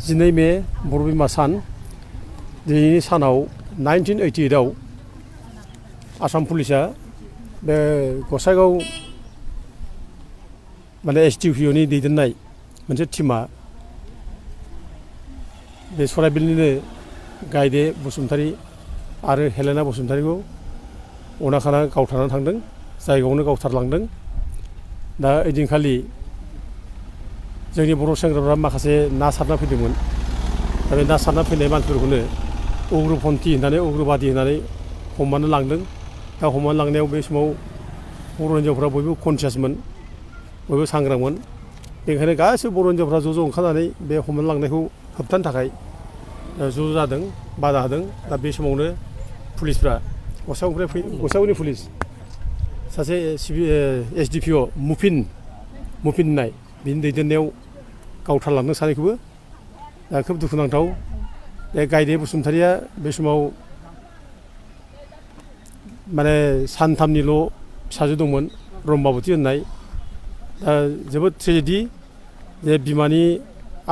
12 May बर' बिमा सान दिनैनि सानाव 1988आव आसाम पुलिसा बे गसाइगाव माने SDPOनि दैदेननाय मोनसे टीमा बे सराइबिलनिनो गायदे बसुमतारी आरो हेलेना बसुमतारीखौ अनाखाना गावथारनानै थांदों, जायगायावनो गावथारलांदों। दा ओइदिनखालि जोंनि बर' सेंग्राफ्रा माखासे ना सारना फैदोंमोन। दा बे ना सारना फैनाय मानसिफोरखौनो उग्रपन्थी होननानै उग्रबादि होननानै हमनानै लांदों। दा हमनानै लांनायाव बे समाव बर' हिन्जावफ्रा बयबो कनसियासमोन, बयबो सांग्रांमोन। बेनिखायनो गासैबो बर' हिन्जावफ्रा ज' ओंखारनानै बे हमनानै लांनायखौ होबथानो थाखाय ज' जादों, बादा होदों। दा बे समावनो पुलिसफ्रा गसाइगावनि पुलिस सासे SDPO मुफिन होननाय बिनि दैदेननायाव गावथारलांदों सानैखौबो। दा खोब दुखुनांथाव। बे गायदे बसुमतारीया बे समाव माने सानथामनिल' फिसाजो दंमोन, रम्बाबती होननाय। दा जोबोद ट्रेजेडि जे बिमानि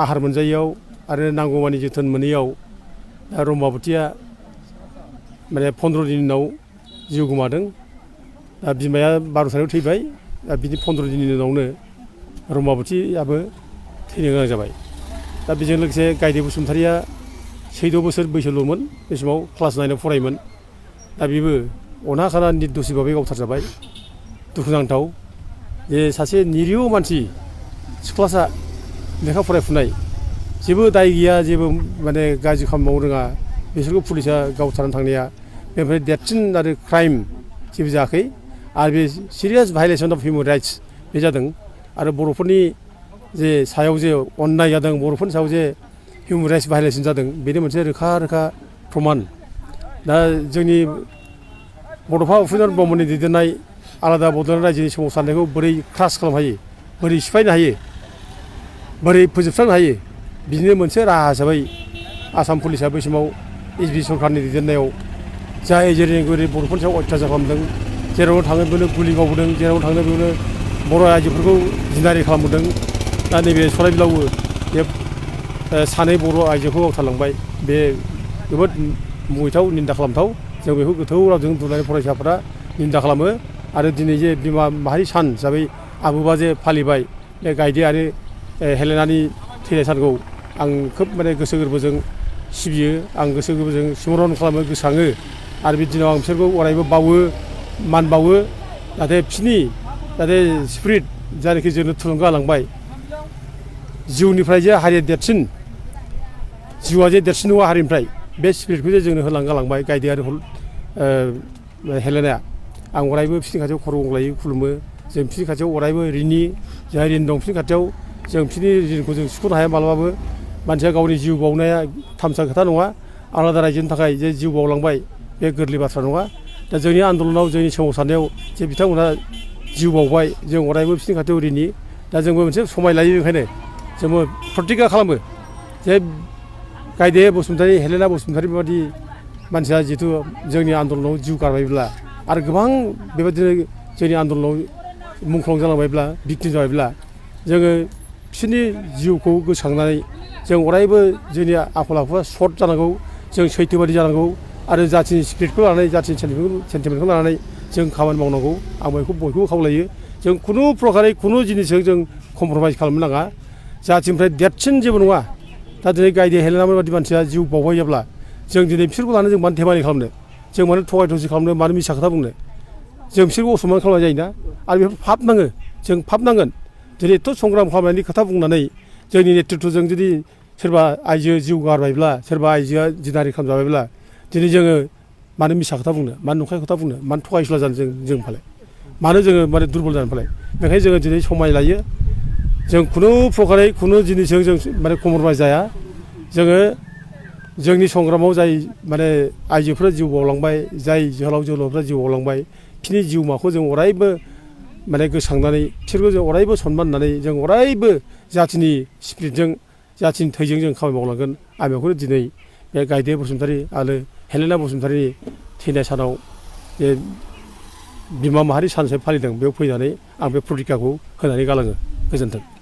आहार मोनजायैयाव आरो नांगौमानि जोथोन मोनैयाव दा रम्बाबतीया माने 15 दिननि उनाव जिउ गोमादों। दा बिमाया 12 थारिखआव थैबाय। दा बिनि 15 दिननि उनावनो रम्बाबतीयाबो थैनो गोनां जाबाय। दा बेजों लोगोसे गायदे बसुमतारीया 14 बोसोर बैसोल'मोन, बे समाव क्लास 9आव फरायोमोन। दा बेबो अनाखाना निर्दोषि भाबै गावथारजाबाय। दुखुनांथाव जे सासे निरिह मानसि, सिख्लासा, लेखा फरायफुनाय, जेबो दाय गैया, जेबो माने गाज्रि खामानि मावनो रोङा, बिसोरखौ पुलिसा गावथारनानै थांनाया बेनिफ्राय देरसिन आरो क्राइम जेबो जायाखै। आरो बे सिरियास भायलेसन अफ हिउमेन राइट्स बे जादों। आरो बर'फोरनि जे सायाव जे अन्याय जादों, बर'फोरनि सायाव जे हिउमेन राइट्स भायलेसन जादों, बेनि मोनसे रोखा प्रमान। दा जोंनि बड'फा उपेन्द्र ब्रह्मनि दैदेननाय आलादा बड'लेण्ड रायजोनि सोमावसारनायखौ बोरै क्रास खालामनो हायो, बोरै सिफायनो हायो, बोरै फोजोबस्रांनो हायो, बिदिनो मोनसे राहा हिसाबै आसाम पुलिसा बै समाव SB सरकारनि दैदेननायाव जाय जेरै बर'फोरनि सायाव अयथासार खालामदों, जेरावनो थाङो बेयावनो गुलि गावबोदों, जेरावनो थाङो बेयावनो बर' आइजोफोरखौ जिनाहारि खालामबोदों। दा नैबे सराइबिलावबो बे सानै बर' आइजोखौ गावथारलांबाय। बे जोबोद मुगैथाव, निन्दा खालामथाव। जों बेखौ गोथौ रावजों दुलाराय फरायसाफोरा निन्दा खालामो। आरो दिनै जे बिमा माहारि सान हिसाबै आबोबा जे फालिबाय, बे गायदे आरो हेलेनानि थैनाय सानखौ आं खोब माने गोसो गोरबोजों सिबियो, आं गोसो गोरबोजों सिमरन खालामो, गोसोखाङो। आरो बे दिनाव आं बिसोरखौ अरायबो बावो, मान बावो, जाहाथे बिसोरनि स्पिरिट जायनाखि जोंनो थुलुंगा होलांबाय, जिउनिफ्राय जे हारिया देरसिन, जिउआ जे देरसिन नङा हारिनिफ्राय, बे स्पिरिटखौ जे जोंनो होलांगालांबाय गायदे आरो हेलेनाया। आं अरायबो बिसोरनि खाथियाव खर' गंग्लायै खुलुमो। जों बिसोरनि खाथियाव अरायबो ऋणी, जाय ऋण दं बिसोरनि खाथियाव, जों बिसोरनि ऋणखौ जों सुख'नो हाया मालाबाबो। मानसिया गावनि जिउ बावनाया थामसा खोथा नङा। आलादा रायजोनि थाखाय जे जिउ बावलांबाय, बे गोरलै बाथ्रा नङा। दा जोंनि आन्दलनाव, जोंनि सोमावसारनायाव जे बिथांमोनहा जिउ बावबाय, जों अरायबो बिसोरनि खाथियाव ऋणी। दा जोंबो मोनसे समाय लायो, ओंखायनो जोंबो प्रतिज्ञा खालामो जे गायदे बसुमतारी, हेलेना बसुमतारी बायदि मानसिया जिहेतु जोंनि आन्दलनाव जिउ गारबायब्ला आरो गोबां बेबायदिनो जोंनि आन्दलनाव मुंख्लं जालांबायब्ला, भिक्टिम जाबायब्ला, जोङो बिसोरनि जिउखौ गोसोखांनानै जों अरायबो जोंनि आखल आखुआ सर्ट जानांगौ, जों सैथोबादि जानांगौ आरो जाथिनि स्पिरिटखौ लानानै, जाथिनि सेन्टिमेन्टखौ लानानै जों खामानि मावनांगौ। आं बेखौ बयखौबो खावलायो। जों खुनु प्रकारै खुनु जिनिसजों जों कमप्रमाइस खालामनो नाङा। जाथिनिफ्राय देरसिन जेबो नङा। दा दिनै गायदे हेलेना बायदि मानसिया जिउ बावबाय जाब्ला जों दिनै बिसोरखौ लानानै जों मानो धेमालि खालामनो, जों मानो थगाय थसि खालामनो, मानो मिसा खोथा बुंनो। जों बिसोरखौ असनमान खालामनाय जायोना। आरो बेफोर फाप नाङो, जों फाप नांगोन। दिनै एथ' संग्राम खालामनायनि खोथा बुंनानै जोंनि नेतृत्वजों जुदि सोरबा आइजो जिउ गारबायब्ला, सोरबा आइजोआ जिनाहारि खालामजाबायब्ला, दिनै जोङो मानो मिसा खोथा बुंनो, मानो नंखाय खोथा बुंनो, मानो थगायसुला जानो जों फालाय, मानो जोङो माने दुरबल जानो फालाय। बेखायनो जोङो दिनै समाय लायो। जों खुनु प्रकारै खुनु जिनिसजों जों माने कमप्रमाइस जाया। जोङो जोंनि संग्रामाव जाय माने आइजोफोरा जिउ बावलांबाय, जाय जोहोलाव जोहोलावफ्रा जिउ बावलांबाय, बिसोरनि जिउमाखौ जों अरायबो माने गोसोखांनानै बिसोरखौ जों अरायबो सनमान होनानै जों अरायबो जाथिनि स्पिरिटजों, जाथिनि थैजों जों खामानि मावलांगोन। आं बेखौनो दिनै बे गायदे बसुमतारी आरो हेलेना बसुमतारीनि थैनाय सानाव जे बिमा माहारि सान हिसाबै फालिदों, बेयाव फैनानै आं बे प्रतिज्ञाखौ होनानै गालाङो। गोजोन्थों।